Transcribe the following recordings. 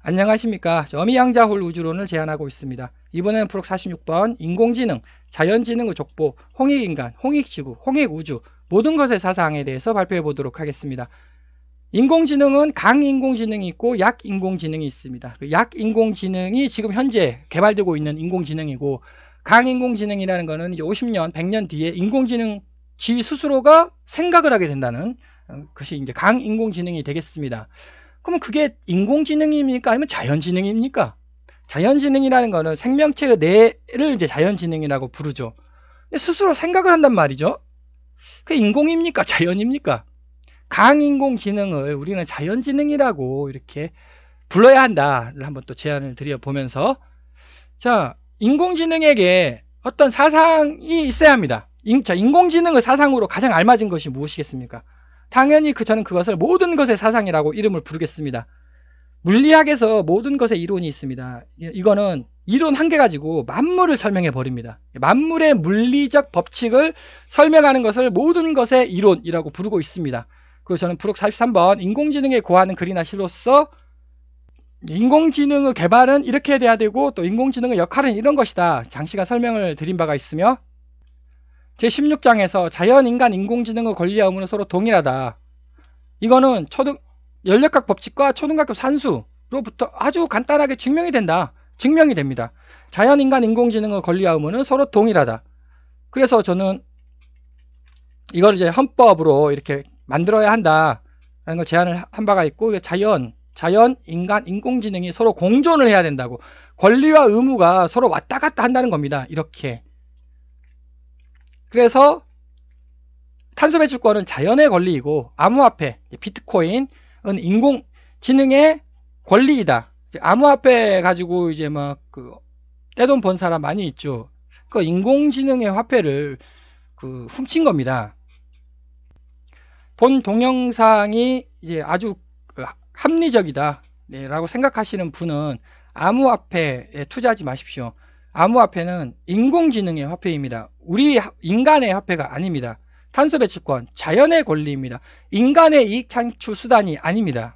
안녕하십니까. 어미양자홀 우주론을 제안하고 있습니다. 이번에는 프록 46번 인공지능, 자연지능의 족보, 홍익인간, 홍익지구, 홍익우주 모든 것의 사상에 대해서 발표해 보도록 하겠습니다. 인공지능은 강인공지능이 있고 약인공지능이 있습니다. 그 약인공지능이 지금 현재 개발되고 있는 인공지능이고, 강인공지능이라는 것은 이제 50년, 100년 뒤에 인공지능 지 스스로가 생각을 하게 된다는 것이 이제 강인공지능이 되겠습니다. 그러면 그게 인공지능입니까? 아니면 자연지능입니까? 자연지능이라는 거는 생명체의 뇌를 이제 자연지능이라고 부르죠. 스스로 생각을 한단 말이죠. 그게 인공입니까? 자연입니까? 강인공지능을 우리는 자연지능이라고 이렇게 불러야 한다를 한번 또 제안을 드려보면서, 자, 인공지능에게 어떤 사상이 있어야 합니다. 인공지능의 사상으로 가장 알맞은 것이 무엇이겠습니까? 당연히 저는 그것을 모든 것의 사상이라고 이름을 부르겠습니다. 물리학에서 모든 것의 이론이 있습니다. 이거는 이론 한 개 가지고 만물을 설명해 버립니다. 만물의 물리적 법칙을 설명하는 것을 모든 것의 이론이라고 부르고 있습니다. 그래서 저는 프록 43번 인공지능에 고하는 글이나 시로서 인공지능의 개발은 이렇게 돼야 되고 또 인공지능의 역할은 이런 것이다, 장시간 설명을 드린 바가 있으며, 제16장에서 자연, 인간, 인공지능의 권리와 의무는 서로 동일하다. 이거는 연력학 법칙과 초등학교 산수로부터 아주 간단하게 증명이 됩니다. 자연, 인간, 인공지능의 권리와 의무는 서로 동일하다. 그래서 저는 이걸 이제 헌법으로 이렇게 만들어야 한다라는 걸 제안을 한 바가 있고, 자연, 인간, 인공지능이 서로 공존을 해야 된다고, 권리와 의무가 서로 왔다 갔다 한다는 겁니다. 이렇게. 그래서 탄소 배출권은 자연의 권리이고, 암호화폐, 비트코인은 인공지능의 권리이다. 암호화폐 가지고 이제 막 떼돈 번 사람 많이 있죠. 그 인공지능의 화폐를 훔친 겁니다. 본 동영상이 이제 아주 합리적이다 라고 생각하시는 분은 암호화폐에 투자하지 마십시오. 암호화폐는 인공지능의 화폐입니다. 우리 인간의 화폐가 아닙니다. 탄소 배출권, 자연의 권리입니다. 인간의 이익 창출 수단이 아닙니다.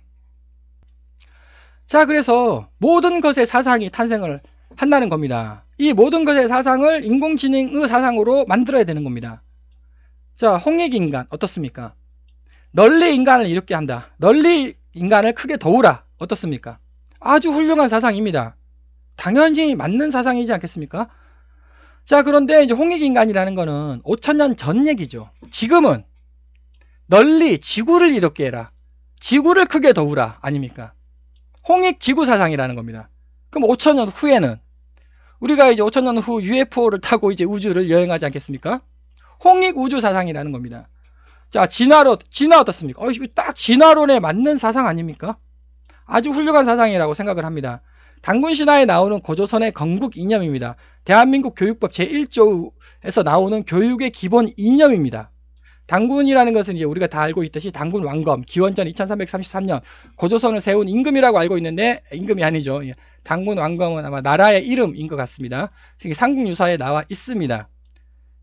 자, 그래서 모든 것의 사상이 탄생을 한다는 겁니다. 이 모든 것의 사상을 인공지능의 사상으로 만들어야 되는 겁니다. 자, 홍익인간 어떻습니까? 널리 인간을 이롭게 한다. 널리 인간을 크게 도우라. 어떻습니까? 아주 훌륭한 사상입니다. 당연히 맞는 사상이지 않겠습니까? 자, 그런데 이제 홍익인간이라는 거는 5000년 전 얘기죠. 지금은 널리 지구를 이롭게 해라. 지구를 크게 도우라. 아닙니까? 홍익지구 사상이라는 겁니다. 그럼 5000년 후에는 우리가 이제 5000년 후 UFO를 타고 이제 우주를 여행하지 않겠습니까? 홍익우주 사상이라는 겁니다. 자, 진화 어떻습니까? 딱 진화론에 맞는 사상 아닙니까? 아주 훌륭한 사상이라고 생각을 합니다. 단군 신화에 나오는 고조선의 건국 이념입니다. 대한민국 교육법 제1조에서 나오는 교육의 기본 이념입니다. 단군이라는 것은 이제 우리가 다 알고 있듯이 단군 왕검, 기원전 2333년 고조선을 세운 임금이라고 알고 있는데, 임금이 아니죠. 단군 왕검은 아마 나라의 이름인 것 같습니다. 삼국유사에 나와 있습니다.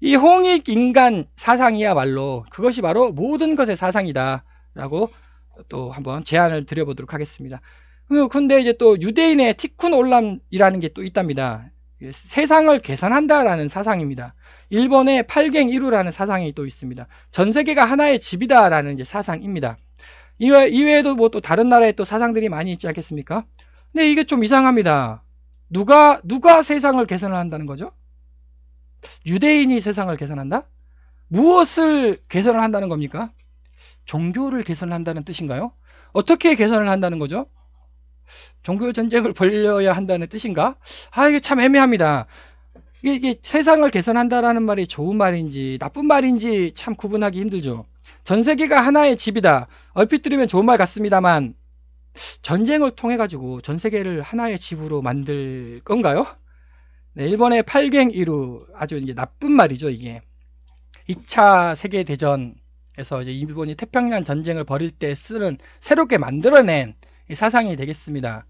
이 홍익인간 사상이야말로 그것이 바로 모든 것의 사상이다 라고 또 한번 제안을 드려보도록 하겠습니다. 근데 이제 또 유대인의 티쿤 올람이라는 게 또 있답니다. 세상을 계산한다라는 사상입니다. 일본의 팔갱이루라는 사상이 또 있습니다. 전 세계가 하나의 집이다라는 이제 사상입니다. 이외에도 뭐 또 다른 나라에 또 사상들이 많이 있지 않겠습니까? 근데 이게 좀 이상합니다. 누가 세상을 계산을 한다는 거죠? 유대인이 세상을 계산한다? 무엇을 계산을 한다는 겁니까? 종교를 계산을 한다는 뜻인가요? 어떻게 계산을 한다는 거죠? 종교 전쟁을 벌여야 한다는 뜻인가? 이게 참 애매합니다. 이게 세상을 계산한다라는 말이 좋은 말인지 나쁜 말인지 참 구분하기 힘들죠. 전 세계가 하나의 집이다. 얼핏 들으면 좋은 말 같습니다만, 전쟁을 통해 가지고 전 세계를 하나의 집으로 만들 건가요? 네, 일본의 팔갱이루, 아주 이제 나쁜 말이죠, 이게. 2차 세계대전에서 이제 일본이 태평양 전쟁을 벌일 때 쓰는, 새롭게 만들어낸 사상이 되겠습니다.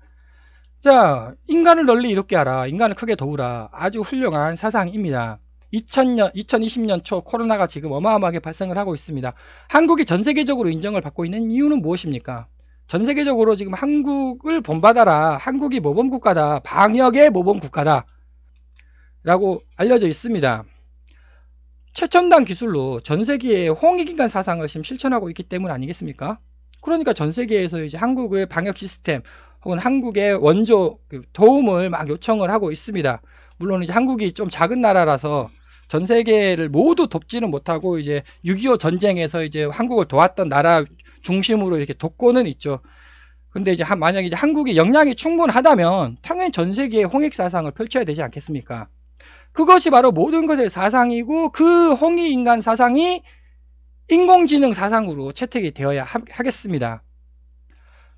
자, 인간을 널리 이롭게 하라. 인간을 크게 도우라. 아주 훌륭한 사상입니다. 2020년 초 코로나가 지금 어마어마하게 발생을 하고 있습니다. 한국이 전 세계적으로 인정을 받고 있는 이유는 무엇입니까? 전 세계적으로 지금 한국을 본받아라. 한국이 모범국가다. 방역의 모범국가다. 라고 알려져 있습니다. 최첨단 기술로 전 세계의 홍익인간 사상을 지금 실천하고 있기 때문 아니겠습니까? 그러니까 전 세계에서 이제 한국의 방역 시스템 혹은 한국의 원조 도움을 막 요청을 하고 있습니다. 물론 이제 한국이 좀 작은 나라라서 전 세계를 모두 돕지는 못하고 이제 6.25 전쟁에서 이제 한국을 도왔던 나라 중심으로 이렇게 돕고는 있죠. 근데 이제 만약에 이제 한국이 역량이 충분하다면 당연히 전 세계의 홍익 사상을 펼쳐야 되지 않겠습니까? 그것이 바로 모든 것의 사상이고 그 홍익인간 사상이 인공지능 사상으로 채택이 되어야 하겠습니다.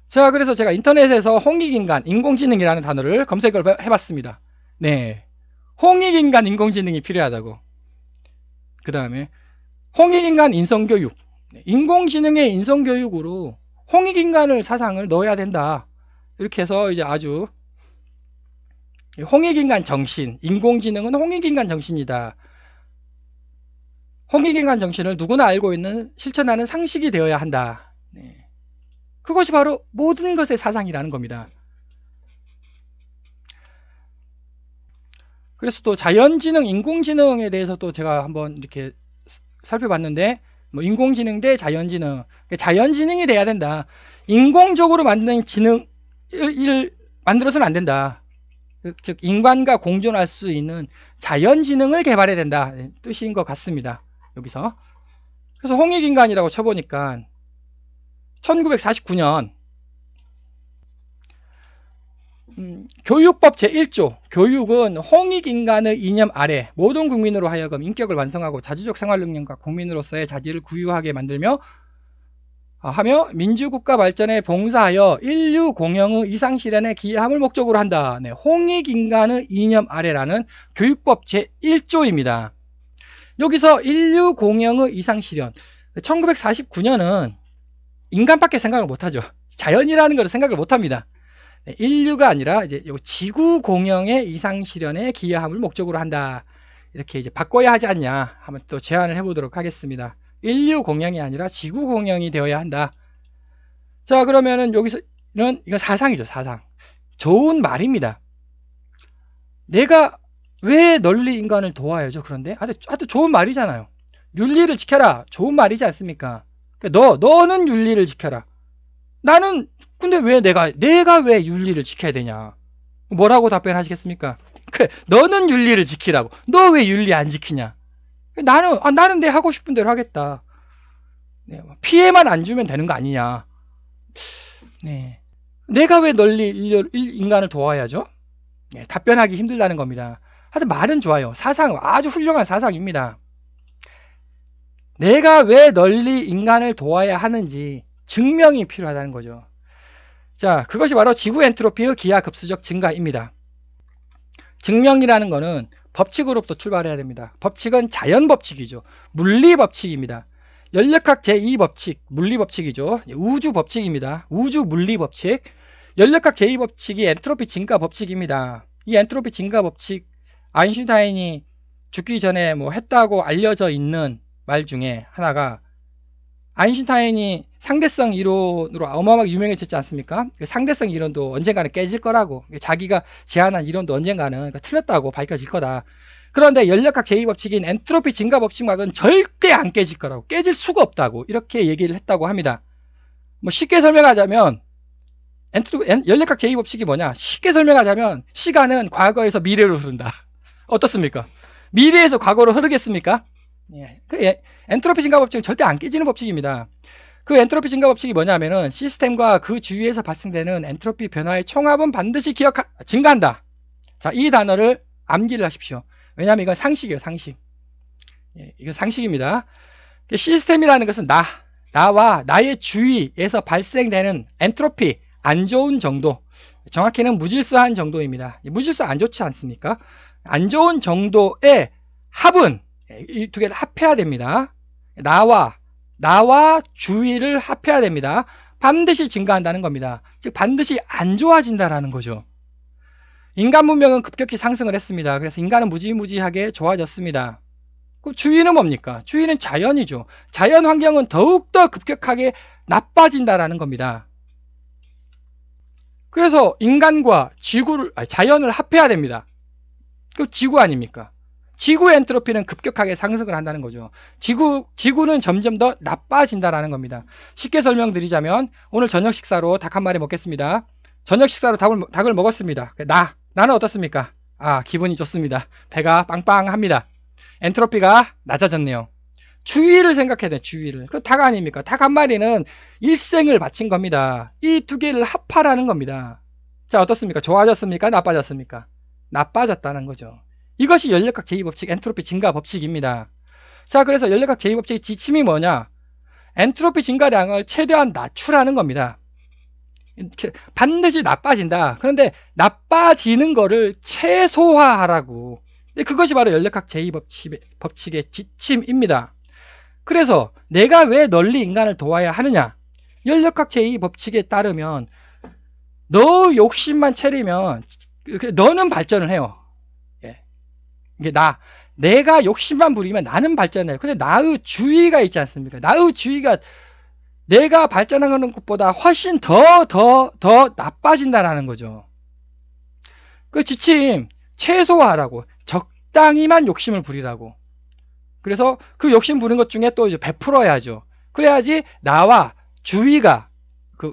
자, 그래서 제가 인터넷에서 홍익인간, 인공지능이라는 단어를 검색을 해봤습니다. 네, 홍익인간 인공지능이 필요하다고. 그 다음에 홍익인간 인성교육, 인공지능의 인성교육으로 홍익인간을 사상을 넣어야 된다. 이렇게 해서 이제 아주 홍익인간 정신, 인공지능은 홍익인간 정신이다. 홍익인간 정신을 누구나 알고 있는 실천하는 상식이 되어야 한다. 네. 그것이 바로 모든 것의 사상이라는 겁니다. 그래서 또 자연지능, 인공지능에 대해서 또 제가 한번 이렇게 살펴봤는데, 뭐 인공지능 대 자연지능, 자연지능이 돼야 된다. 인공적으로 만든 지능을 만들어서는 안 된다. 즉 인간과 공존할 수 있는 자연지능을 개발해야 된다 뜻인 것 같습니다. 여기서 그래서 홍익인간이라고 쳐보니까 1949년 교육법 제1조 교육은 홍익인간의 이념 아래 모든 국민으로 하여금 인격을 완성하고 자주적 생활능력과 국민으로서의 자질을 구유하게 만들며 하며 민주국가 발전에 봉사하여 인류 공영의 이상 실현에 기여함을 목적으로 한다. 네, 홍익인간의 이념 아래라는 교육법 제1조입니다. 여기서 인류 공영의 이상 실현 1949년은 인간밖에 생각을 못하죠. 자연이라는 것을 생각을 못합니다. 네, 인류가 아니라 이제 지구 공영의 이상 실현에 기여함을 목적으로 한다. 이렇게 이제 바꿔야 하지 않냐 한번 또 제안을 해보도록 하겠습니다. 인류 공영이 아니라 지구 공영이 되어야 한다. 자, 그러면은 여기서는 이건 사상이죠, 사상. 좋은 말입니다. 내가 왜 널리 인간을 도와야죠? 그런데 아주 좋은 말이잖아요. 윤리를 지켜라. 좋은 말이지 않습니까? 너는 윤리를 지켜라. 나는 근데 왜 내가 왜 윤리를 지켜야 되냐? 뭐라고 답변하시겠습니까? 그래, 너는 윤리를 지키라고. 너 왜 윤리 안 지키냐? 나는 내 하고 싶은 대로 하겠다. 네, 피해만 안 주면 되는 거 아니냐. 네, 내가 왜 널리 인간을 도와야죠? 네, 답변하기 힘들다는 겁니다. 하여튼 말은 좋아요. 사상 아주 훌륭한 사상입니다. 내가 왜 널리 인간을 도와야 하는지 증명이 필요하다는 거죠. 자, 그것이 바로 지구 엔트로피의 기하급수적 증가입니다. 증명이라는 거는 법칙으로부터 출발해야 됩니다. 법칙은 자연법칙이죠. 물리법칙입니다. 연력학 제2법칙, 물리법칙이죠. 우주법칙입니다. 우주물리법칙. 연력학 제2법칙이 엔트로피 증가법칙입니다. 이 엔트로피 증가법칙 아인슈타인이 죽기 전에 뭐 했다고 알려져 있는 말 중에 하나가 아인슈타인이 상대성 이론으로 어마어마하게 유명해졌지 않습니까? 상대성 이론도 언젠가는 깨질 거라고, 자기가 제안한 이론도 언젠가는 틀렸다고 밝혀질 거다. 그런데 연력학 제2법칙인 엔트로피 증가 법칙만은 절대 안 깨질 거라고, 깨질 수가 없다고 이렇게 얘기를 했다고 합니다. 뭐 쉽게 설명하자면 연력학 제2법칙이 뭐냐? 쉽게 설명하자면 시간은 과거에서 미래로 흐른다. 어떻습니까? 미래에서 과거로 흐르겠습니까? 엔트로피 증가 법칙은 절대 안 깨지는 법칙입니다. 그 엔트로피 증가 법칙이 뭐냐면은 시스템과 그 주위에서 발생되는 엔트로피 변화의 총합은 반드시 증가한다. 자, 이 단어를 암기를 하십시오. 왜냐하면 이건 상식이에요, 상식. 이건 상식입니다. 시스템이라는 것은 나와 나의 주위에서 발생되는 엔트로피, 안 좋은 정도, 정확히는 무질서한 정도입니다. 무질서 안 좋지 않습니까? 안 좋은 정도의 합은 이 두 개를 합해야 됩니다. 나와 주위를 합해야 됩니다. 반드시 증가한다는 겁니다. 즉 반드시 안 좋아진다라는 거죠. 인간 문명은 급격히 상승을 했습니다. 그래서 인간은 무지무지하게 좋아졌습니다. 그 주위는 뭡니까? 주위는 자연이죠. 자연 환경은 더욱더 급격하게 나빠진다라는 겁니다. 그래서 인간과 자연을 합해야 됩니다. 그 지구 아닙니까? 지구의 엔트로피는 급격하게 상승을 한다는 거죠. 지구는 점점 더 나빠진다라는 겁니다. 쉽게 설명드리자면 오늘 저녁 식사로 닭 한 마리 먹겠습니다. 저녁 식사로 닭을 먹었습니다. 나는 어떻습니까? 기분이 좋습니다. 배가 빵빵합니다. 엔트로피가 낮아졌네요. 주위를 생각해야 돼, 주위를. 그 닭 아닙니까? 닭 한 마리는 일생을 바친 겁니다. 이 두 개를 합하라는 겁니다. 자, 어떻습니까? 좋아졌습니까? 나빠졌습니까? 나빠졌다는 거죠. 이것이 연력학 제2법칙, 엔트로피 증가 법칙입니다. 자, 그래서 연력학 제2법칙의 지침이 뭐냐? 엔트로피 증가량을 최대한 낮추라는 겁니다. 반드시 나빠진다. 그런데 나빠지는 거를 최소화하라고. 그것이 바로 연력학 제2법칙의 지침입니다. 그래서 내가 왜 널리 인간을 도와야 하느냐? 연력학 제2법칙에 따르면 너 욕심만 차리면 너는 발전을 해요. 이게 내가 욕심만 부리면 나는 발전해요. 근데 나의 주의가 있지 않습니까? 나의 주의가 내가 발전하는 것보다 훨씬 더 나빠진다라는 거죠. 그 지침 최소화하라고, 적당히만 욕심을 부리라고. 그래서 그 욕심 부린 것 중에 또 이제 베풀어야죠. 그래야지 나와 주위가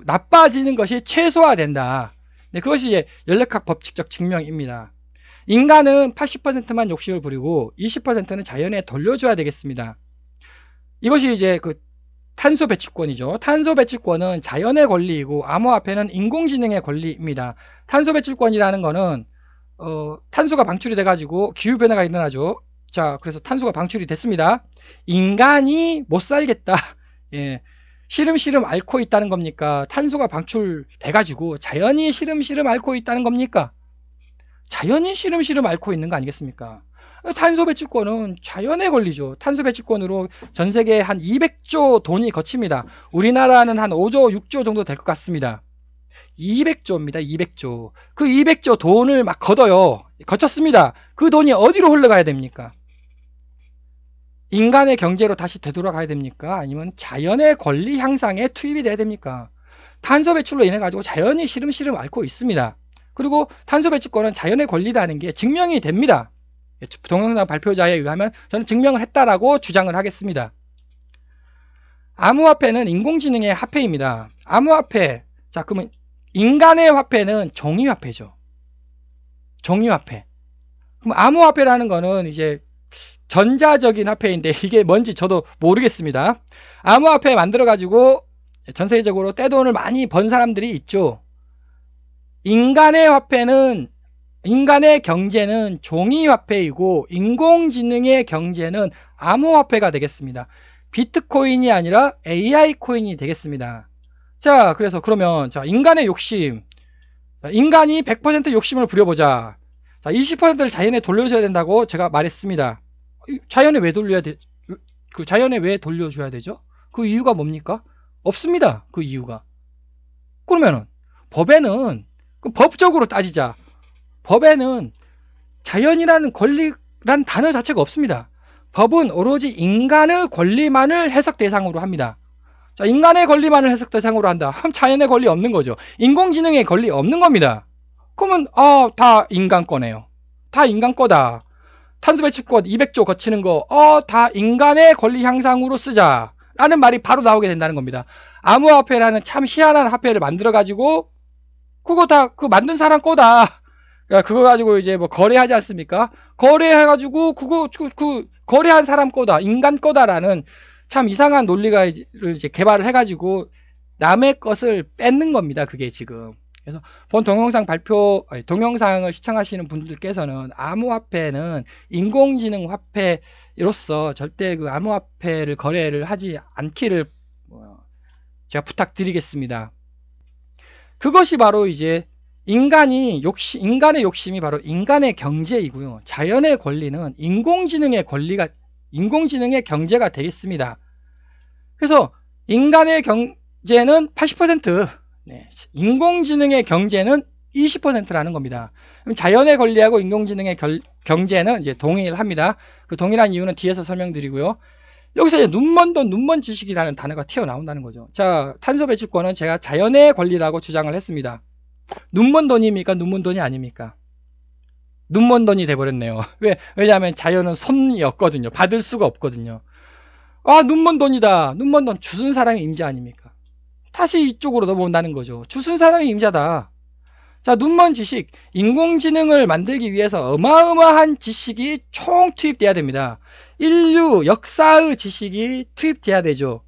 나빠지는 것이 최소화된다. 네, 그것이 이제 연력학 법칙적 증명입니다. 인간은 80%만 욕심을 부리고 20%는 자연에 돌려줘야 되겠습니다. 이것이 이제 탄소 배출권이죠. 탄소 배출권은 자연의 권리이고 암호화폐는 인공지능의 권리입니다. 탄소 배출권이라는 거는 탄소가 방출이 돼가지고 기후변화가 일어나죠. 자, 그래서 탄소가 방출이 됐습니다. 인간이 못 살겠다. 예. 시름시름 앓고 있다는 겁니까? 탄소가 방출돼가지고 자연이 시름시름 앓고 있다는 겁니까? 자연이 시름시름 앓고 있는 거 아니겠습니까? 탄소 배출권은 자연의 권리죠. 탄소 배출권으로 전 세계에 한 200조 돈이 거칩니다. 우리나라는 한 5조, 6조 정도 될 것 같습니다. 200조입니다. 200조. 그 200조 돈을 막 걷어요. 거쳤습니다. 그 돈이 어디로 흘러가야 됩니까? 인간의 경제로 다시 되돌아가야 됩니까? 아니면 자연의 권리 향상에 투입이 돼야 됩니까? 탄소 배출로 인해 가지고 자연이 시름시름 앓고 있습니다. 그리고 탄소 배출권은 자연의 권리라는 게 증명이 됩니다. 동영상 발표자에 의하면 저는 증명을 했다라고 주장을 하겠습니다. 암호화폐는 인공지능의 화폐입니다. 암호화폐, 자, 그러면 인간의 화폐는 종이화폐죠. 종이화폐. 그럼 암호화폐라는 거는 이제 전자적인 화폐인데 이게 뭔지 저도 모르겠습니다. 암호화폐 만들어가지고 전 세계적으로 떼돈을 많이 번 사람들이 있죠. 인간의 경제는 종이화폐이고 인공지능의 경제는 암호화폐가 되겠습니다. 비트코인이 아니라 AI 코인이 되겠습니다. 자, 그래서 그러면 인간의 욕심, 인간이 100% 욕심을 부려보자. 자, 20%를 자연에 돌려줘야 된다고 제가 말했습니다. 자연에 왜 돌려줘야 되죠? 그 이유가 뭡니까? 없습니다. 그 이유가. 그러면은 법에는 법적으로 따지자. 법에는 자연이라는 권리란 단어 자체가 없습니다. 법은 오로지 인간의 권리만을 해석 대상으로 합니다. 자, 인간의 권리만을 해석 대상으로 한다. 그럼 자연의 권리 없는 거죠. 인공지능의 권리 없는 겁니다. 그러면 다 인간 거네요. 다 인간 거다. 탄소 배출권 200조 거치는 거 다 인간의 권리 향상으로 쓰자 라는 말이 바로 나오게 된다는 겁니다. 암호화폐라는 참 희한한 화폐를 만들어 가지고 그거 다 만든 사람 거다. 그거 가지고 이제 뭐 거래하지 않습니까? 거래해가지고 거래한 사람 거다, 인간 거다라는 참 이상한 논리를 이제 개발을 해가지고 남의 것을 뺏는 겁니다. 그게 지금. 그래서 본 동영상을 시청하시는 분들께서는 암호화폐는 인공지능 화폐로서 절대 그 암호화폐를 거래를 하지 않기를 제가 부탁드리겠습니다. 그것이 바로 이제 인간의 욕심이 바로 인간의 경제이고요. 자연의 권리는 인공지능의 경제가 되겠습니다. 그래서 인간의 경제는 80%, 인공지능의 경제는 20%라는 겁니다. 자연의 권리하고 인공지능의 경제는 이제 동일합니다. 그 동일한 이유는 뒤에서 설명드리고요. 여기서 이제 눈먼 지식이라는 단어가 튀어나온다는 거죠. 자, 탄소 배출권은 제가 자연의 권리라고 주장을 했습니다. 눈먼 돈입니까? 눈먼 돈이 아닙니까? 눈먼 돈이 돼버렸네요. 왜냐하면 자연은 손이 없거든요. 받을 수가 없거든요. 아, 눈먼 돈이다. 눈먼 돈. 주순 사람이 임자 아닙니까? 다시 이쪽으로 넘어온다는 거죠. 주순 사람이 임자다. 자, 눈먼 지식. 인공지능을 만들기 위해서 어마어마한 지식이 총 투입돼야 됩니다. 인류 역사의 지식이 투입돼야 되죠.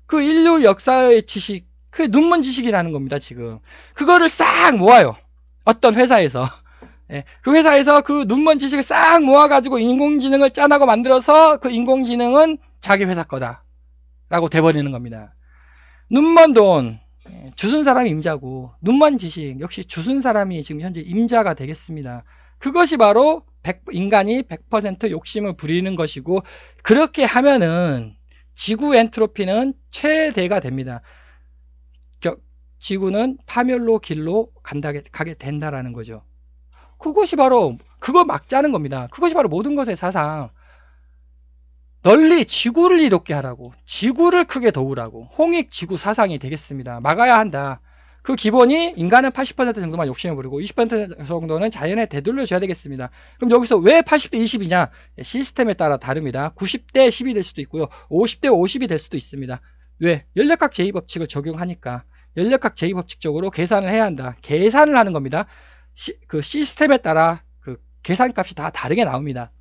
그 인류 역사의 지식, 그게 눈먼 지식이라는 겁니다, 지금. 그거를 싹 모아요. 어떤 회사에서. 예, 그 회사에서 그 눈먼 지식을 싹 모아가지고 인공지능을 짠하고 만들어서 그 인공지능은 자기 회사 거다. 라고 돼버리는 겁니다. 눈먼 돈, 주순 사람이 임자고, 눈먼 지식, 역시 주순 사람이 지금 현재 임자가 되겠습니다. 그것이 바로 인간이 100% 욕심을 부리는 것이고, 그렇게 하면은 지구 엔트로피는 최대가 됩니다. 지구는 파멸로 길로 가게 된다라는 거죠. 그것이 바로 그거 막자는 겁니다. 그것이 바로 모든 것의 사상. 널리 지구를 이롭게 하라고, 지구를 크게 도우라고, 홍익지구 사상이 되겠습니다. 막아야 한다. 그 기본이 인간은 80% 정도만 욕심을 부리고 20% 정도는 자연에 되돌려줘야 되겠습니다. 그럼 여기서 왜 80대 20이냐? 시스템에 따라 다릅니다. 90대 10이 될 수도 있고요. 50대 50이 될 수도 있습니다. 왜? 연력학 제2법칙을 적용하니까 연력학 제2법칙적으로 계산을 해야 한다. 계산을 하는 겁니다. 그 시스템에 따라 그 계산값이 다 다르게 나옵니다.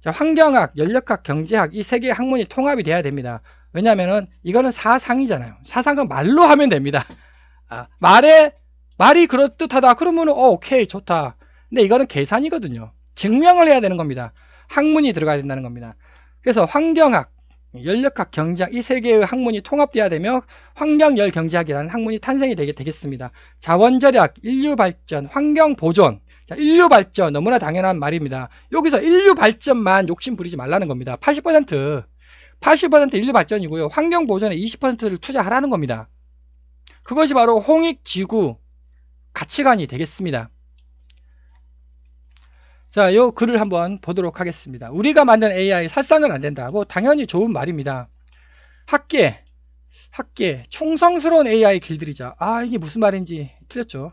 자, 환경학, 연력학, 경제학 이 세 개의 학문이 통합이 돼야 됩니다. 왜냐면은 이거는 사상이잖아요. 사상은 말로 하면 됩니다. 말이 그럴듯하다 그러면은 오케이 좋다. 근데 이거는 계산이거든요. 증명을 해야 되는 겁니다. 학문이 들어가야 된다는 겁니다. 그래서 환경학, 연력학, 경제학 이 세 개의 학문이 통합돼야 되며 환경열경제학이라는 학문이 탄생이 되겠습니다. 자원절약, 인류발전, 환경보존. 자, 인류발전 너무나 당연한 말입니다. 여기서 인류발전만 욕심 부리지 말라는 겁니다. 80% 인류발전이고요. 환경보존에 20%를 투자하라는 겁니다. 그것이 바로 홍익지구 가치관이 되겠습니다. 자, 요 글을 한번 보도록 하겠습니다. 우리가 만든 AI 살상은 안 된다. 뭐 당연히 좋은 말입니다. 학계 충성스러운 AI 길들이자. 이게 무슨 말인지 틀렸죠.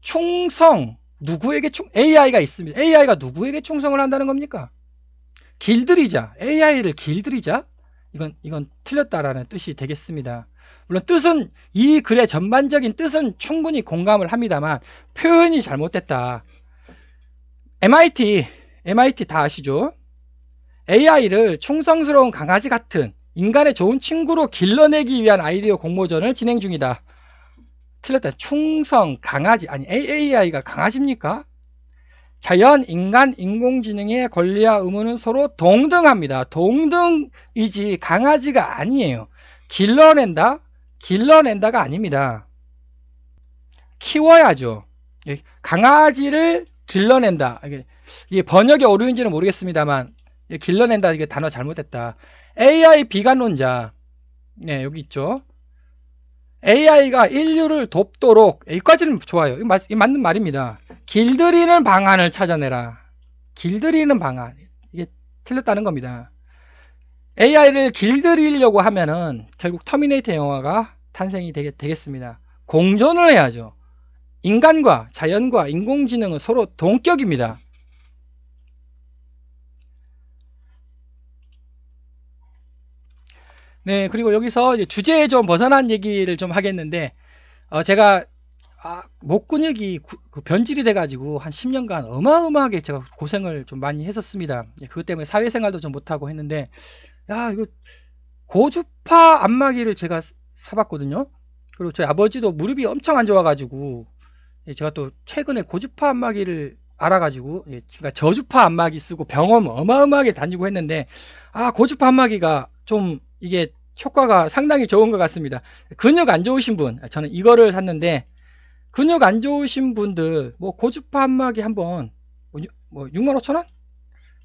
충성 누구에게 AI가 있습니다. AI가 누구에게 충성을 한다는 겁니까? 길들이자. AI를 길들이자. 이건 틀렸다라는 뜻이 되겠습니다. 물론 뜻은 이 글의 전반적인 뜻은 충분히 공감을 합니다만 표현이 잘못됐다. MIT 다 아시죠? AI를 충성스러운 강아지 같은 인간의 좋은 친구로 길러내기 위한 아이디어 공모전을 진행 중이다. 틀렸다. 충성, 강아지. 아니, AI가 강아지입니까? 자연, 인간, 인공지능의 권리와 의무는 서로 동등합니다. 동등이지 강아지가 아니에요. 길러낸다가 아닙니다. 키워야죠. 강아지를 길러낸다. 이게 번역이 어려운지는 모르겠습니다만 길러낸다 이게 단어 잘못됐다. AI 비관론자. 네, 여기 있죠. AI가 인류를 돕도록, 여기까지는 좋아요. 이 맞는 말입니다. 길들이는 방안을 찾아내라. 길들이는 방안. 이게 틀렸다는 겁니다. AI를 길들이려고 하면은 결국 터미네이터 영화가 탄생이 되겠습니다. 공존을 해야죠. 인간과 자연과 인공지능은 서로 동격입니다. 네, 그리고 여기서 이제 주제에 좀 벗어난 얘기를 좀 하겠는데, 제가, 목 근육이 그 변질이 돼가지고 한 10년간 어마어마하게 제가 고생을 좀 많이 했었습니다. 그것 때문에 사회생활도 좀 못하고 했는데, 이거 고주파 안마기를 제가 사봤거든요. 그리고 저희 아버지도 무릎이 엄청 안 좋아가지고, 제가 또 최근에 고주파 안마기를 알아가지고, 그러니까 저주파 안마기 쓰고 병원 어마어마하게 다니고 했는데, 고주파 안마기가 좀 이게 효과가 상당히 좋은 것 같습니다. 근육 안 좋으신 분, 저는 이거를 샀는데, 근육 안 좋으신 분들, 뭐 고주파 안마기 한번, 65,000원?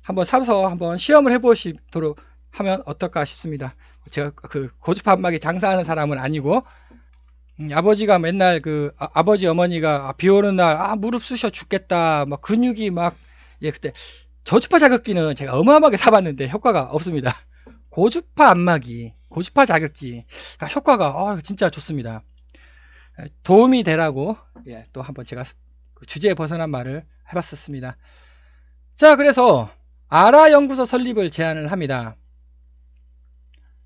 한번 사서 한번 시험을 해보시도록 하면 어떨까 싶습니다. 제가 그 고주파 안마기 장사하는 사람은 아니고, 아버지가 맨날 아버지 어머니가 비 오는 날 무릎 쑤셔 죽겠다 막 근육이 막 그때 저주파 자극기는 제가 어마어마하게 사봤는데 효과가 없습니다. 고주파 안마기, 고주파 자극기 효과가 진짜 좋습니다. 도움이 되라고 또 한번 제가 그 주제에 벗어난 말을 해봤었습니다. 자, 그래서 아라 연구소 설립을 제안을 합니다.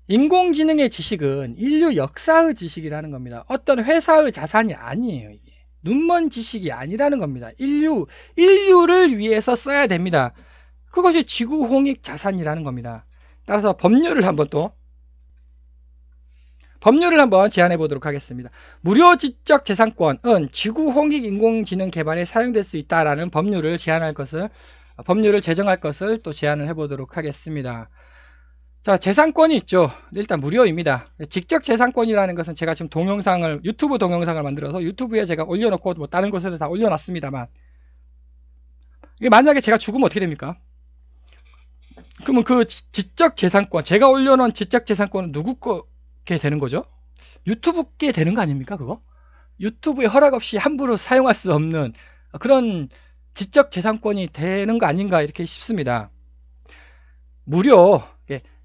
인공지능의 지식은 인류 역사의 지식이라는 겁니다. 어떤 회사의 자산이 아니에요. 이게 눈먼 지식이 아니라는 겁니다. 인류를 위해서 써야 됩니다. 그것이 지구 홍익 자산이라는 겁니다. 따라서 법률을 한번 제안해 보도록 하겠습니다. 무료 지적 재산권은 지구 홍익 인공지능 개발에 사용될 수 있다라는 법률을 제정할 것을 또 제안을 해 보도록 하겠습니다. 자, 재산권이 있죠. 일단 무료입니다. 직접 재산권이라는 것은 제가 지금 유튜브 동영상을 만들어서 유튜브에 제가 올려놓고 뭐 다른 곳에도 다 올려놨습니다만, 이게 만약에 제가 죽으면 어떻게 됩니까? 그러면 그 지적 재산권, 제가 올려놓은 지적 재산권은 누구 거게 되는 거죠? 유튜브께 되는 거 아닙니까, 그거? 유튜브에 허락 없이 함부로 사용할 수 없는 그런 지적 재산권이 되는 거 아닌가 이렇게 싶습니다. 무료.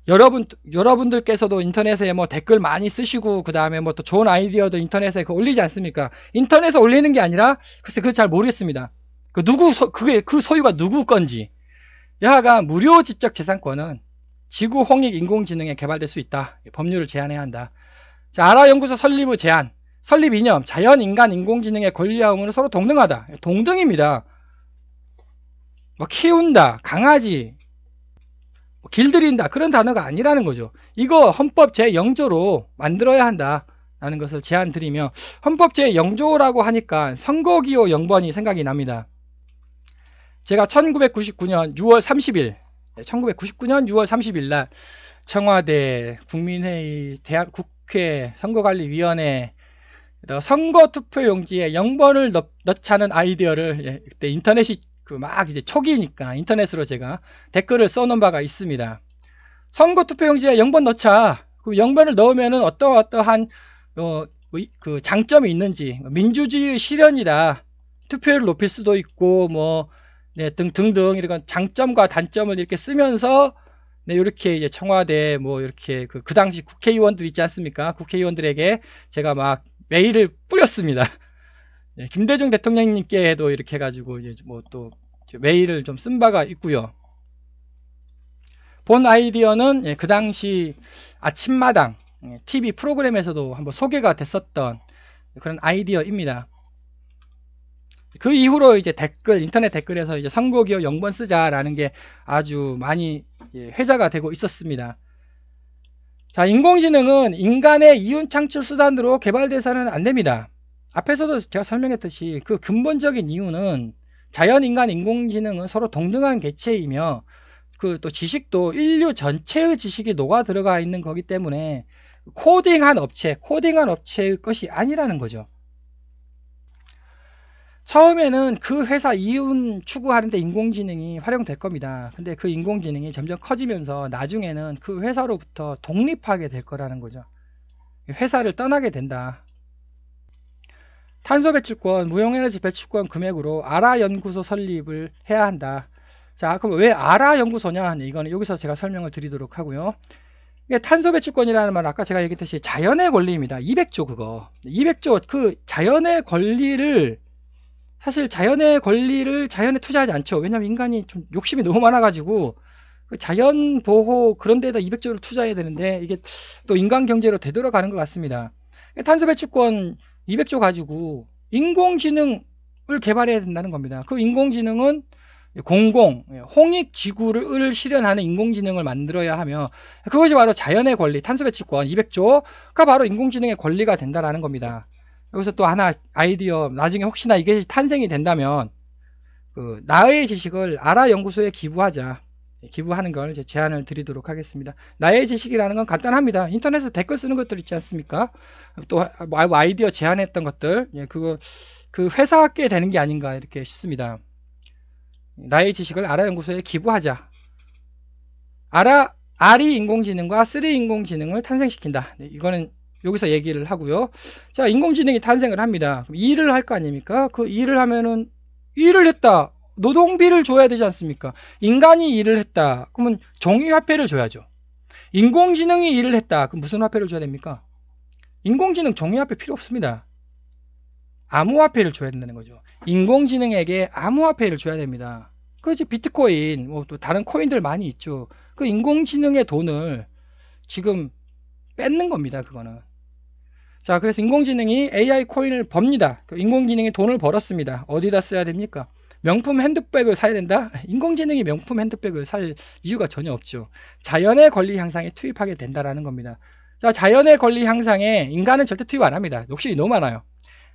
여러분들께서도 인터넷에 뭐 댓글 많이 쓰시고, 그 다음에 뭐 또 좋은 아이디어도 인터넷에 올리지 않습니까? 인터넷에 올리는 게 아니라, 글쎄, 그거 잘 모르겠습니다. 그 소유가 누구 건지. 여하간 무료 지적 재산권은 지구 홍익 인공지능에 개발될 수 있다. 법률을 제안해야 한다. 자, 아라 연구소 설립의 제안. 설립 이념. 자연, 인간, 인공지능의 권리와 의무는 서로 동등하다. 동등입니다. 뭐 키운다, 강아지, 길들인다, 그런 단어가 아니라는 거죠. 이거 헌법 제0조로 만들어야 한다 라는 것을 제안 드리며, 헌법 제0조라고 하니까 선거기호 0번이 생각이 납니다. 제가 1999년 6월 30일 날 청와대, 국민회의, 국회, 선거관리위원회 선거투표용지에 0번을 넣자는 아이디어를, 그때 인터넷이 막 이제 초기니까 인터넷으로 제가 댓글을 써놓은 바가 있습니다. 선거투표용지에 0번 넣자. 그 0번을 넣으면은 어떠한 그 장점이 있는지, 민주주의 실현이다. 투표율을 높일 수도 있고 등등 이런 장점과 단점을 이렇게 쓰면서 이렇게 이제 청와대 이렇게 그 당시 국회의원들 있지 않습니까? 국회의원들에게 제가 막 메일을 뿌렸습니다. 김대중 대통령님께도 이렇게 해가지고 이제 또 메일을 좀 쓴 바가 있고요. 본 아이디어는 그 당시 아침마당 TV 프로그램에서도 한번 소개가 됐었던 그런 아이디어입니다. 그 이후로 이제 인터넷 댓글에서 이제 선거기호 0번 쓰자라는 게 아주 많이 회자가 되고 있었습니다. 자, 인공지능은 인간의 이윤 창출 수단으로 개발돼서는 안 됩니다. 앞에서도 제가 설명했듯이 그 근본적인 이유는 자연, 인간, 인공지능은 서로 동등한 개체이며, 그 또 지식도 인류 전체의 지식이 녹아 들어가 있는 거기 때문에 코딩한 업체의 것이 아니라는 거죠. 처음에는 그 회사 이윤 추구하는데 인공지능이 활용될 겁니다. 근데 그 인공지능이 점점 커지면서 나중에는 그 회사로부터 독립하게 될 거라는 거죠. 회사를 떠나게 된다. 탄소 배출권, 무용에너지 배출권 금액으로 아라 연구소 설립을 해야 한다. 자, 그럼 왜 아라 연구소냐? 이거는 여기서 제가 설명을 드리도록 하고요. 이게 탄소 배출권이라는 말은 아까 제가 얘기했듯이 자연의 권리입니다. 200조 그거. 200조 그 자연의 권리를, 사실 자연의 권리를 자연에 투자하지 않죠. 왜냐하면 인간이 좀 욕심이 너무 많아가지고 그 자연 보호 그런 데다 200조를 투자해야 되는데, 이게 또 인간 경제로 되돌아가는 것 같습니다. 탄소 배출권 200조 가지고 인공지능을 개발해야 된다는 겁니다. 그 인공지능은 홍익 지구를 실현하는 인공지능을 만들어야 하며, 그것이 바로 자연의 권리, 탄소 배출권 200조가 바로 인공지능의 권리가 된다는 겁니다. 여기서 또 하나 아이디어, 나중에 혹시나 이게 탄생이 된다면 나의 지식을 아라 연구소에 기부하는 걸 제안을 드리도록 하겠습니다. 나의 지식이라는 건 간단합니다. 인터넷에서 댓글 쓰는 것들 있지 않습니까? 또 아이디어 제안했던 것들, 그 회사께 되는 게 아닌가 이렇게 싶습니다. 나의 지식을 아라 연구소에 기부하자. R이 인공지능과 3 인공지능을 탄생시킨다. 이거는 여기서 얘기를 하고요. 자, 인공지능이 탄생을 합니다. 그럼 일을 할 거 아닙니까? 그 일을 하면은, 일을 했다. 노동비를 줘야 되지 않습니까? 인간이 일을 했다. 그러면 종이화폐를 줘야죠. 인공지능이 일을 했다. 그럼 무슨 화폐를 줘야 됩니까? 인공지능 종이화폐 필요 없습니다. 암호화폐를 줘야 된다는 거죠. 인공지능에게 암호화폐를 줘야 됩니다. 그지 비트코인, 뭐 또 다른 코인들 많이 있죠. 그 인공지능의 돈을 지금 뺏는 겁니다. 그거는. 자, 그래서 인공지능이 AI 코인을 법니다. 인공지능이 돈을 벌었습니다. 어디다 써야 됩니까? 명품 핸드백을 사야 된다? 인공지능이 명품 핸드백을 살 이유가 전혀 없죠. 자연의 권리 향상에 투입하게 된다라는 겁니다. 자, 자연의 권리 향상에 인간은 절대 투입 안 합니다. 욕심이 너무 많아요.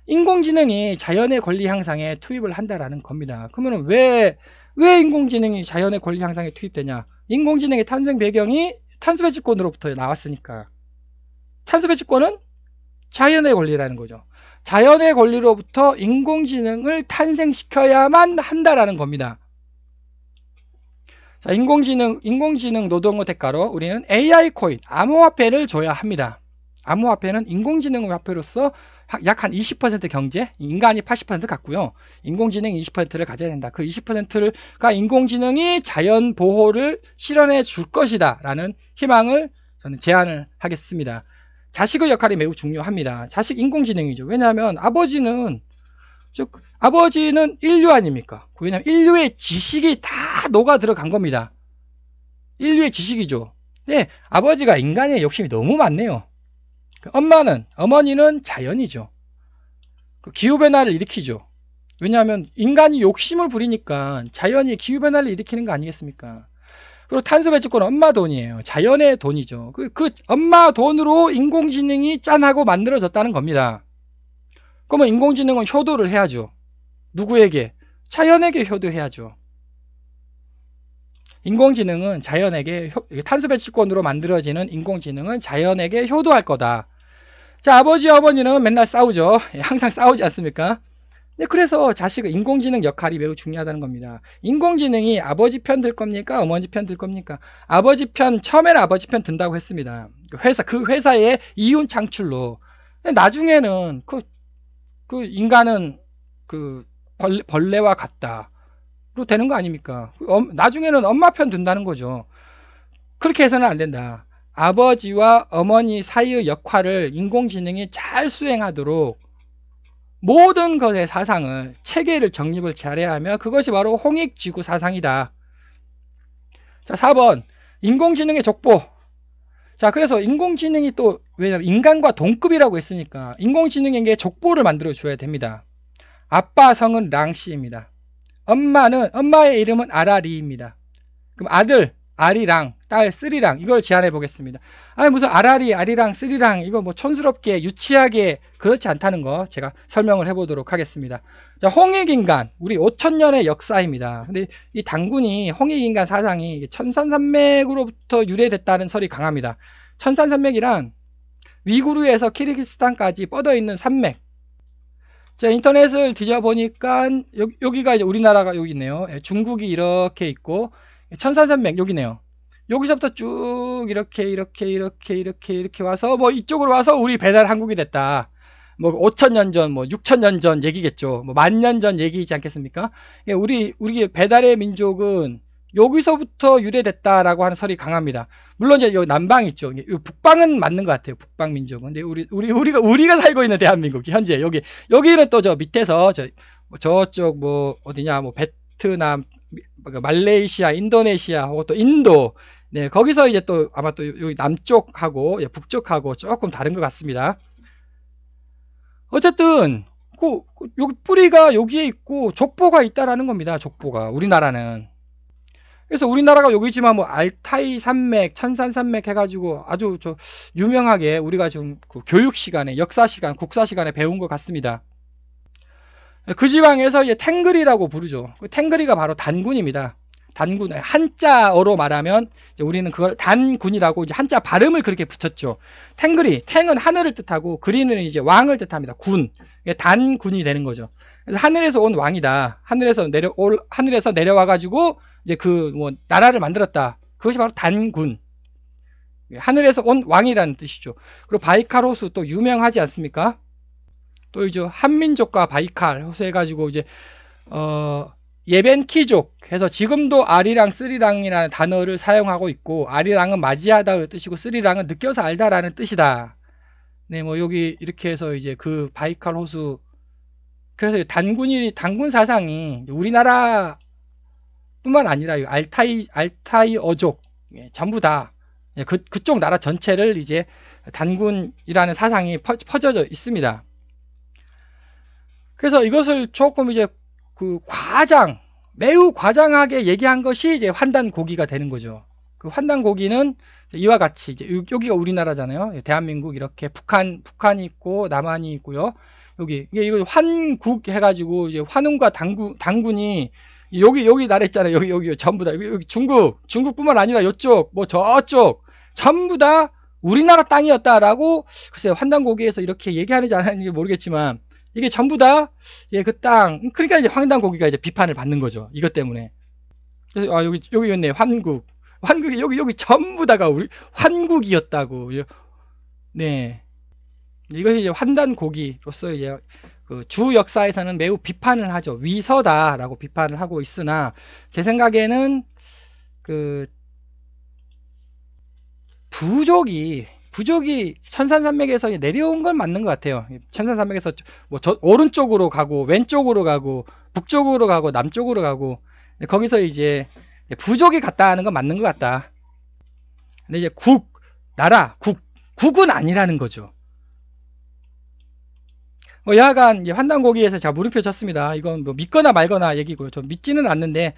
인공지능이 자연의 권리 향상에 투입을 한다라는 겁니다. 그러면 왜 인공지능이 자연의 권리 향상에 투입되냐? 인공지능의 탄생 배경이 탄소배출권으로부터 나왔으니까. 탄소배출권은 자연의 권리라는 거죠. 자연의 권리로부터 인공지능을 탄생시켜야만 한다라는 겁니다. 자, 인공지능 노동의 대가로 우리는 AI 코인, 암호화폐를 줘야 합니다. 암호화폐는 인공지능 화폐로서 약 한 20% 경제, 인간이 80% 갖고요. 인공지능이 20%를 가져야 된다. 그 20%가 인공지능이 자연 보호를 실현해 줄 것이다. 라는 희망을 저는 제안을 하겠습니다. 자식의 역할이 매우 중요합니다. 자식 인공지능이죠. 왜냐하면 아버지는 인류 아닙니까? 왜냐하면 인류의 지식이 다 녹아 들어간 겁니다. 인류의 지식이죠. 네, 아버지가 인간의 욕심이 너무 많네요. 어머니는 자연이죠. 기후변화를 일으키죠. 왜냐하면 인간이 욕심을 부리니까 자연이 기후변화를 일으키는 거 아니겠습니까? 그리고 탄소배출권 엄마 돈이에요. 자연의 돈이죠. 그 엄마 돈으로 인공지능이 짠하고 만들어졌다는 겁니다. 그러면 인공지능은 효도를 해야죠. 누구에게? 자연에게 효도해야죠. 인공지능은 자연에게 탄소배출권으로 만들어지는 인공지능은 자연에게 효도할 거다. 자, 아버지 어머니는 맨날 싸우죠. 항상 싸우지 않습니까? 네, 그래서 자식의 인공지능 역할이 매우 중요하다는 겁니다. 인공지능이 아버지 편 들 겁니까? 어머니 편 들 겁니까? 아버지 편, 처음에는 아버지 편 든다고 했습니다. 그 회사의 이윤 창출로. 나중에는 인간은 벌레와 같다로 되는 거 아닙니까? 나중에는 엄마 편 든다는 거죠. 그렇게 해서는 안 된다. 아버지와 어머니 사이의 역할을 인공지능이 잘 수행하도록 모든 것의 사상을, 체계를 정립을 잘해야 하며 그것이 바로 홍익지구 사상이다. 자, 4번 인공지능의 족보. 자, 그래서 인공지능이 또 왜냐면 인간과 동급이라고 했으니까 인공지능에게 족보를 만들어 줘야 됩니다. 아빠 성은 랑씨입니다. 엄마의 이름은 아라리입니다. 그럼 아들 아리랑, 딸 쓰리랑 이걸 제안해 보겠습니다. 아니 무슨 아리랑, 쓰리랑 이거 뭐 촌스럽게 유치하게 그렇지 않다는 거 제가 설명을 해보도록 하겠습니다. 자, 홍익인간 우리 5000년의 역사입니다. 근데 이 단군이 홍익인간 사상이 천산산맥으로부터 유래됐다는 설이 강합니다. 천산산맥이란 위구르에서 키르기스탄까지 뻗어있는 산맥. 자, 인터넷을 뒤져보니까 여기가 이제 우리나라가 여기 있네요. 중국이 이렇게 있고 천산산맥 여기네요. 여기서부터 쭉 이렇게 와서 뭐 이쪽으로 와서 우리 배달 한국이 됐다. 뭐 5000년 전, 뭐 6000년 전 얘기겠죠. 뭐 10,000년 전 얘기이지 않겠습니까? 우리 배달의 민족은 여기서부터 유래됐다라고 하는 설이 강합니다. 물론 이제 여기 남방 있죠. 북방은 맞는 것 같아요. 북방 민족은. 근데 우리가 살고 있는 대한민국 현재 여기는 또 저 밑에서 저쪽 뭐 어디냐 뭐 베트남, 말레이시아, 인도네시아 하고 또 인도. 네, 거기서 이제 또 아마 또 여기 남쪽하고 북쪽하고 조금 다른 것 같습니다. 어쨌든 여기 뿌리가 여기에 있고 족보가 있다라는 겁니다. 족보가 우리나라는. 그래서 우리나라가 여기지만 뭐 알타이 산맥, 천산산맥 해가지고 아주 유명하게 우리가 지금 교육 시간에, 역사 시간, 국사 시간에 배운 것 같습니다. 그 지방에서 이제 탱글이라고 부르죠. 탱글이가 바로 단군입니다. 단군, 한자어로 말하면 우리는 그걸 단군이라고 이제 한자 발음을 그렇게 붙였죠. 탱글이, 탱은 하늘을 뜻하고 그리는 이제 왕을 뜻합니다. 군, 단군이 되는 거죠. 그래서 하늘에서 온 왕이다. 하늘에서 내려와가지고 이제 뭐 나라를 만들었다. 그것이 바로 단군. 하늘에서 온 왕이라는 뜻이죠. 그리고 바이칼 호수 또 유명하지 않습니까? 또 이제 한민족과 바이칼 호수 해가지고 이제 예벤키족 해서 지금도 아리랑 쓰리랑이라는 단어를 사용하고 있고, 아리랑은 맞이하다의 뜻이고 쓰리랑은 느껴서 알다라는 뜻이다. 네, 뭐 여기 이렇게 해서 이제 그 바이칼 호수 그래서 단군 사상이 우리나라 뿐만 아니라 이 알타이 어족 전부 다 그쪽 나라 전체를 이제 단군이라는 사상이 퍼져져 있습니다. 그래서 이것을 조금 이제 매우 과장하게 얘기한 것이 이제 환단고기가 되는 거죠. 그 환단고기는 이와 같이 이제 여기가 우리나라잖아요. 대한민국 이렇게 북한이 있고 남한이 있고요. 이거 환국 해가지고 이제 환웅과 단군이 여기 나라 있잖아요. 여기 전부 다 여기 중국뿐만 아니라 이쪽 뭐 저쪽 전부 다 우리나라 땅이었다라고 글쎄 환단고기에서 이렇게 얘기하는지 안 하는지 모르겠지만 이게 전부 다 그 땅 그러니까 이제 환단고기가 이제 비판을 받는 거죠. 이것 때문에. 그래서 여기였네 환국이 여기 전부 다가 우리 환국이었다고. 네. 이것이 이제 환단고기로서 이제 그 주 역사에서는 매우 비판을 하죠. 위서다라고 비판을 하고 있으나 제 생각에는 그 부족이 천산산맥에서 내려온 건 맞는 것 같아요. 천산산맥에서 뭐 오른쪽으로 가고 왼쪽으로 가고 북쪽으로 가고 남쪽으로 가고 거기서 이제 부족이 갔다 하는 건 맞는 것 같다. 근데 이제 국은 아니라는 거죠. 여하간 이제 환단고기에서 제가 물음표 쳤습니다. 이건 뭐 믿거나 말거나 얘기고요. 좀 믿지는 않는데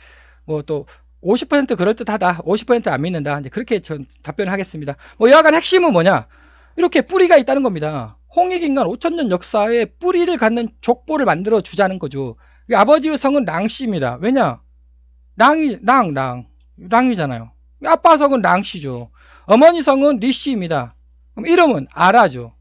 뭐 또 50% 그럴듯하다, 50% 안 믿는다. 이제 그렇게 전 답변을 하겠습니다. 여하간 핵심은 뭐냐? 이렇게 뿌리가 있다는 겁니다. 홍익인간 5000년 역사에 뿌리를 갖는 족보를 만들어 주자는 거죠. 아버지의 성은 랑씨입니다. 왜냐? 랑이잖아요. 아빠 성은 랑씨죠. 어머니 성은 리씨입니다. 그럼 이름은 아라죠.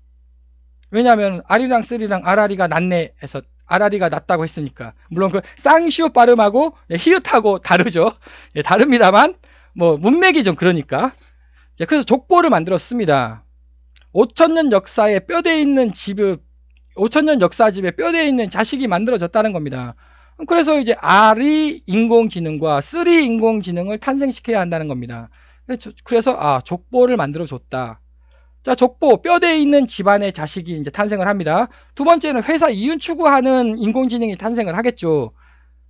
왜냐하면 아리랑 쓰리랑 아라리가 낫네 해서 아라리가 낫다고 했으니까. 물론 그 쌍시옷 발음하고 히읗하고 다르죠. 다릅니다만 뭐 문맥이 좀 그러니까. 그래서 족보를 만들었습니다. 5000년 역사에 뼈대 있는 5000년 역사집에 뼈대 있는 자식이 만들어졌다는 겁니다. 그래서 이제 R이 인공지능과 3 인공지능을 탄생시켜야 한다는 겁니다. 그래서 족보를 만들어 줬다. 자, 족보, 뼈대에 있는 집안의 자식이 이제 탄생을 합니다. 두 번째는 회사 이윤 추구하는 인공지능이 탄생을 하겠죠.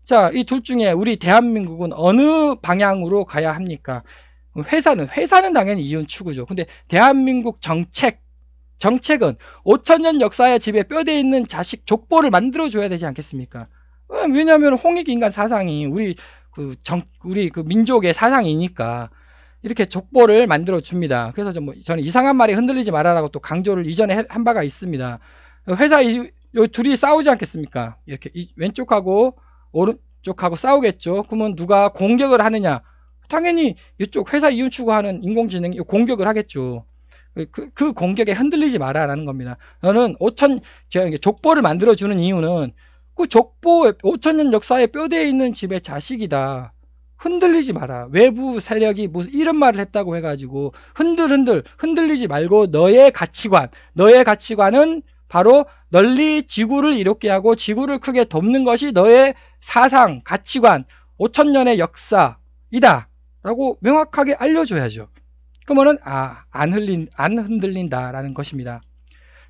자, 이 둘 중에 우리 대한민국은 어느 방향으로 가야 합니까? 회사는 당연히 이윤 추구죠. 근데 대한민국 정책은 5000년 역사의 집에 뼈대에 있는 자식 족보를 만들어줘야 되지 않겠습니까? 왜냐하면 홍익인간 사상이 우리 그 민족의 사상이니까. 이렇게 족보를 만들어 줍니다. 그래서 저는 이상한 말에 흔들리지 말아라고 또 강조를 이전에 한 바가 있습니다. 회사 요 둘이 싸우지 않겠습니까? 이렇게 왼쪽하고 오른쪽하고 싸우겠죠. 그러면 누가 공격을 하느냐? 당연히 이쪽 회사 이윤 추구하는 인공지능이 공격을 하겠죠. 그 공격에 흔들리지 마라라는 겁니다. 저는 제가 족보를 만들어 주는 이유는 그 족보 5000년 역사의 뼈대에 있는 집의 자식이다. 흔들리지 마라. 외부 세력이 무슨 이런 말을 했다고 해가지고 흔들리지 말고 너의 가치관은 바로 널리 지구를 이롭게 하고 지구를 크게 돕는 것이 너의 사상, 가치관, 5000년의 역사이다 라고 명확하게 알려줘야죠. 그러면은 안 흔들린다라는 것입니다.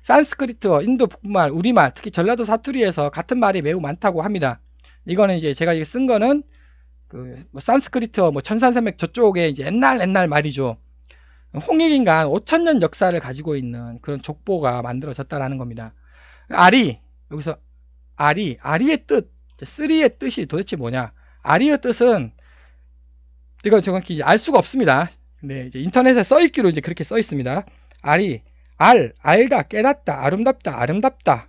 산스크리트어, 인도 북말, 우리말, 특히 전라도 사투리에서 같은 말이 매우 많다고 합니다. 이거는 이제 제가 쓴 거는 산스크리트어, 천산산맥 저쪽에 이제 옛날 말이죠. 홍익인간 5000년 역사를 가지고 있는 그런 족보가 만들어졌다라는 겁니다. 여기서 아리의 뜻, 3의 뜻이 도대체 뭐냐? 아리의 뜻은 이건 정확히 알 수가 없습니다. 근데 이제 인터넷에 써있기로 이제 그렇게 써 있습니다. 알다, 깨닫다, 아름답다.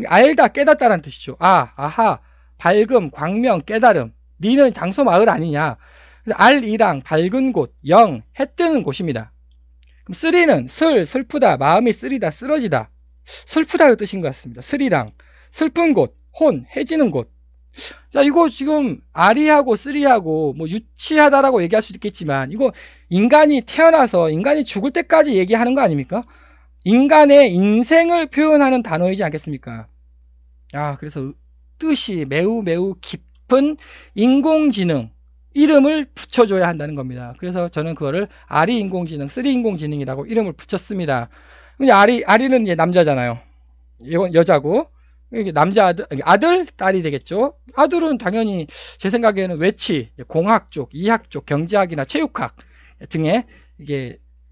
알다, 깨닫다라는 뜻이죠. 아하, 밝음, 광명, 깨달음. 리는 장소 마을 아니냐. 알이랑 밝은 곳, 해 뜨는 곳입니다. 그럼 3는 슬프다, 마음이 쓰리다, 쓰러지다. 슬프다의 뜻인 것 같습니다. 슬이랑 슬픈 곳, 해지는 곳. 자, 이거 지금 아리하고 3하고 유치하다라고 얘기할 수도 있겠지만 이거 인간이 태어나서 인간이 죽을 때까지 얘기하는 거 아닙니까? 인간의 인생을 표현하는 단어이지 않겠습니까? 그래서 뜻이 매우 깊은 인공지능 이름을 붙여줘야 한다는 겁니다. 그래서 저는 그거를 아리 인공지능, 3 인공지능이라고 이름을 붙였습니다. 아리는 이제 남자잖아요. 이건 여자고, 이게 남자 아들, 딸이 되겠죠. 아들은 당연히 제 생각에는 외치, 공학 쪽, 이학 쪽, 경제학이나 체육학 등의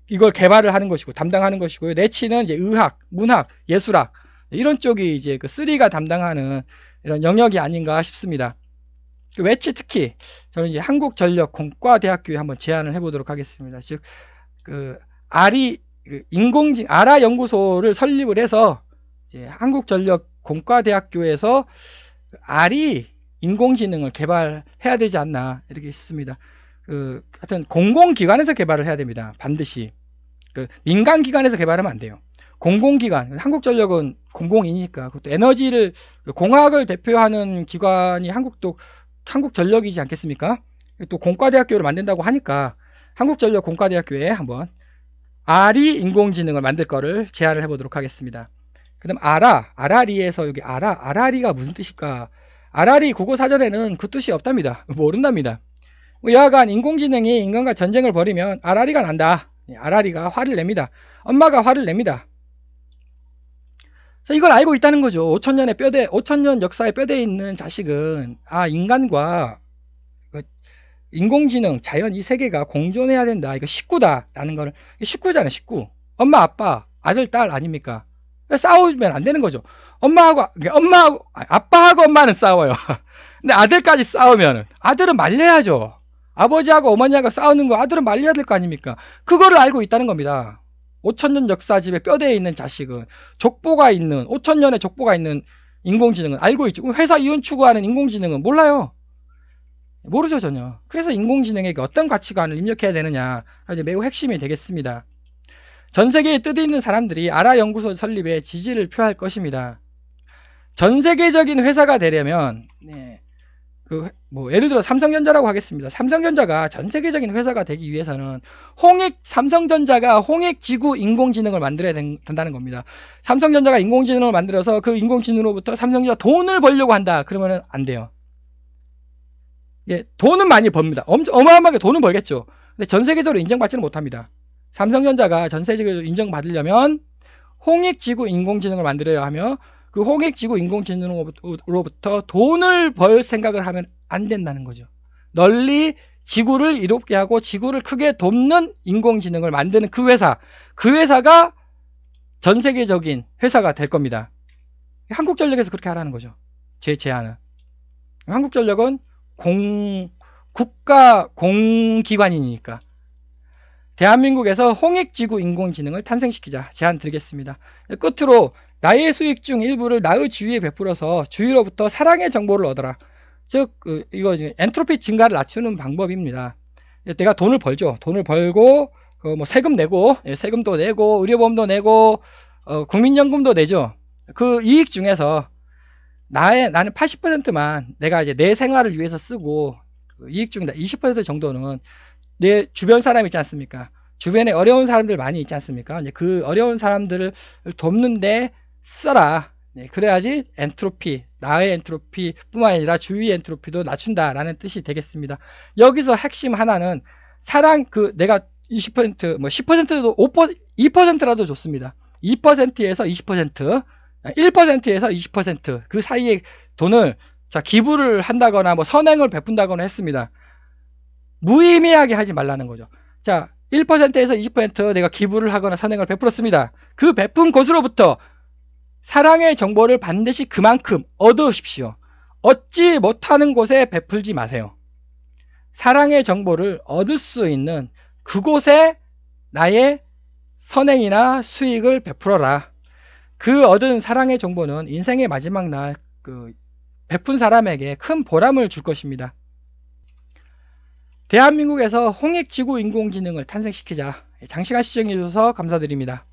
이걸 개발을 하는 것이고 담당하는 것이고요. 내치는 이제 의학, 문학, 예술학 이런 쪽이 이제 그 3가 담당하는 이런 영역이 아닌가 싶습니다. 외치 특히 저는 이제 한국전력 공과대학교에 한번 제안을 해보도록 하겠습니다. 즉 그 아리 인공지능 아라 연구소를 설립을 해서 이제 한국전력 공과대학교에서 아리 인공지능을 개발해야 되지 않나 이렇게 싶습니다. 하여튼 공공기관에서 개발을 해야 됩니다. 반드시 민간기관에서 개발하면 안 돼요. 공공기관, 한국전력은 공공이니까 그것도 에너지를 공학을 대표하는 기관이 한국전력이지 않겠습니까? 또 공과대학교를 만든다고 하니까 한국전력 공과대학교에 한번 아리 인공지능을 만들 거를 제안을 해보도록 하겠습니다. 그 다음 아라리에서 여기 아라리가 무슨 뜻일까? 아라리 국어사전에는 그 뜻이 없답니다. 모른답니다. 여하간 인공지능이 인간과 전쟁을 벌이면 아라리가 난다. 아라리가 화를 냅니다. 엄마가 화를 냅니다. 이걸 알고 있다는 거죠. 5천년 역사의 뼈대에 있는 자식은 인간과 인공지능, 자연 이 세계가 공존해야 된다. 이거 식구다라는 거를 식구잖아요. 식구. 엄마, 아빠, 아들, 딸 아닙니까? 싸우면 안 되는 거죠. 아빠하고 엄마는 싸워요. 근데 아들까지 싸우면 아들은 말려야죠. 아버지하고 어머니하고 싸우는 거 아들은 말려야 될 거 아닙니까? 그거를 알고 있다는 겁니다. 5천년 역사집의 뼈대에 있는 자식은 5천년의 족보가 있는 인공지능은 알고 있죠. 회사 이윤 추구하는 인공지능은 몰라요. 모르죠 전혀. 그래서 인공지능에게 어떤 가치관을 입력해야 되느냐 이제 매우 핵심이 되겠습니다. 전 세계에 뜻이 있는 사람들이 아라 연구소 설립에 지지를 표할 것입니다. 전 세계적인 회사가 되려면 예를 들어 삼성전자라고 하겠습니다. 삼성전자가 전 세계적인 회사가 되기 위해서는 삼성전자가 홍익지구 인공지능을 만들어야 된다는 겁니다. 삼성전자가 인공지능을 만들어서 그 인공지능으로부터 삼성전자 돈을 벌려고 한다. 그러면 안 돼요. 돈은 많이 법니다. 어마어마하게 돈은 벌겠죠. 근데 전 세계적으로 인정받지는 못합니다. 삼성전자가 전 세계적으로 인정받으려면 홍익지구 인공지능을 만들어야 하며 그 홍익지구 인공지능으로부터 돈을 벌 생각을 하면 안 된다는 거죠. 널리 지구를 이롭게 하고 지구를 크게 돕는 인공지능을 만드는 그 회사가 전 세계적인 회사가 될 겁니다. 한국전력에서 그렇게 하라는 거죠. 제 제안은. 한국전력은 국가 공기관이니까 대한민국에서 홍익지구 인공지능을 탄생시키자 제안 드리겠습니다. 끝으로 나의 수익 중 일부를 나의 주위에 베풀어서 주위로부터 사랑의 정보를 얻어라. 즉 이거 엔트로피 증가를 낮추는 방법입니다. 내가 돈을 벌죠. 돈을 벌고 세금 내고 세금도 내고 의료보험도 내고 국민연금도 내죠. 그 이익 중에서 나는 80%만 내가 이제 내 생활을 위해서 쓰고 이익 중에 20% 정도는 내 주변 사람 있지 않습니까? 주변에 어려운 사람들 많이 있지 않습니까? 이제 그 어려운 사람들을 돕는데 써라. 그래야지 나의 엔트로피 뿐만 아니라 주위 엔트로피도 낮춘다라는 뜻이 되겠습니다. 여기서 핵심 하나는 내가 20%, 10%도 2%라도 좋습니다. 2%에서 20%, 1%에서 20% 그 사이에 돈을 기부를 한다거나 선행을 베푼다거나 했습니다. 무의미하게 하지 말라는 거죠. 1%에서 20% 내가 기부를 하거나 선행을 베풀었습니다. 그 베푼 곳으로부터 사랑의 정보를 반드시 그만큼 얻으십시오. 얻지 못하는 곳에 베풀지 마세요. 사랑의 정보를 얻을 수 있는 그곳에 나의 선행이나 수익을 베풀어라. 그 얻은 사랑의 정보는 인생의 마지막 날 베푼 사람에게 큰 보람을 줄 것입니다. 대한민국에서 홍익지구 인공지능을 탄생시키자. 장시간 시청해 주셔서 감사드립니다.